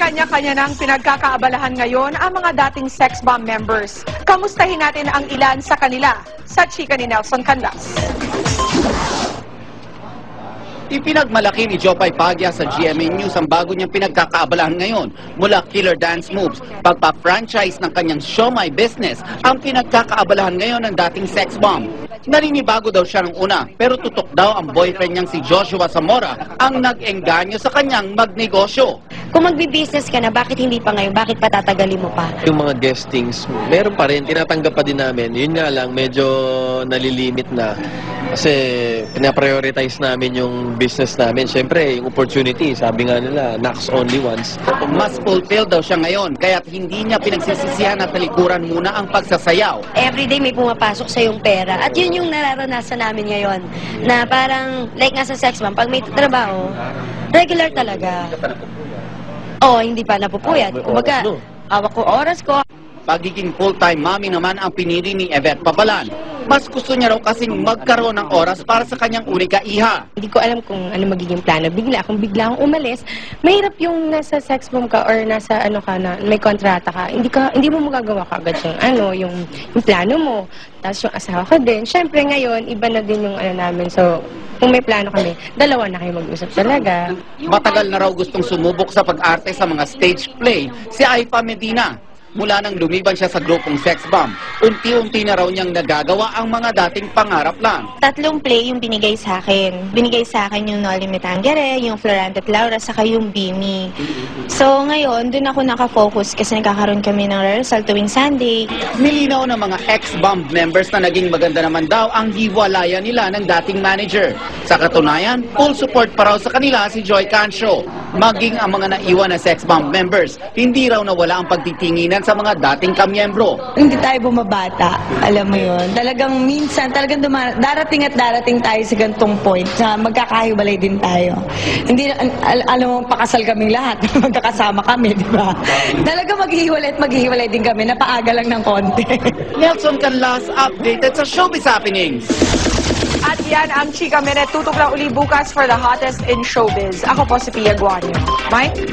Kanya-kanya ng pinagkakaabalahan ngayon ang mga dating sex bomb members. Kamustahin natin ang ilan sa kanila sa chika ni Nelson Canlas. Ipinagmalaki ni Jopay Pagya sa GMA News ang bago niyang pinagkakaabalahan ngayon mula killer dance moves, pagpa-franchise ng kanyang Show My Business ang pinagkakaabalahan ngayon ng dating sex bomb. Naninibago daw siya ng una pero tutok daw ang boyfriend niyang si Joshua Zamora ang nag-engganyo sa kanyang magnegosyo. Kung magbi-business ka na, bakit hindi pa ngayon? Bakit patatagalin mo pa? Yung mga guestings, meron pa rin, tinatanggap pa din namin. Yun nga lang, medyo nalilimit na. Kasi pinaprioritize namin yung business namin. Siyempre, yung opportunity, sabi nga nila, knocks only once. Mas fulfilled daw siya ngayon, kaya't hindi niya pinagsisisihan na talikuran muna ang pagsasayaw. Everyday may pumapasok sa yung pera. At yun yung nararanasan namin ngayon. Na parang, like nga sa sex bomb, pag may trabaho, regular talaga. Oo, hindi pa napupuyat. Kumbaga, hawak ko oras ko. Pagiging full-time mommy naman ang pinili ni Yvette Papalan. Mas gusto niya raw kasing magkaroon ng oras para sa kanyang unika iha. Hindi ko alam kung ano magiging plano. Bigla akong umalis. Mahirap yung nasa sex bomb ka or nasa ano ka na may kontrata ka. Hindi mo magagawa kagad yung plano mo. Tapos yung asawa ka din. Syempre ngayon, iba na din yung namin. So, kung may plano kami, dalawa na kayo mag-usap talaga. Matagal na raw gustong sumubok sa pag-arte sa mga stage play si Aifa Medina. Mula nang lumiban siya sa grupong sex bomb, unti-unti na raw niyang nagagawa ang mga dating pangarap lang. 3 play yung binigay sa akin. Binigay sa akin yung Noli Me Tangere, yung Florante at Laura, saka yung Bimi. So ngayon, dun ako nakafocus kasi nagkakaroon kami ng rehearsal tuwing Sunday. Nilinaw ng mga ex-bomb members na naging maganda naman daw ang hiwalayan nila ng dating manager. Sa katunayan, full support pa raw sa kanila si Joy Cancio. Maging ang mga naiwan na sex bomb members, hindi raw nawala ang pagtitinginan sa mga dating kamyembro. Hindi tayo bumabata, alam mo yun. Talagang minsan, darating at darating tayo sa gantong point na magkakahiwalay din tayo. Hindi, alam mo, pakasal kaming lahat, magkakasama kami, di ba? Talagang maghihiwalay din kami, napaaga lang ng konti. Nelson Canlas, updated sa Showbiz Happenings. At yan ang Chika Minute. Tutok lang uli bukas for the hottest in showbiz. Ako po si Pia Guanyo. Mike?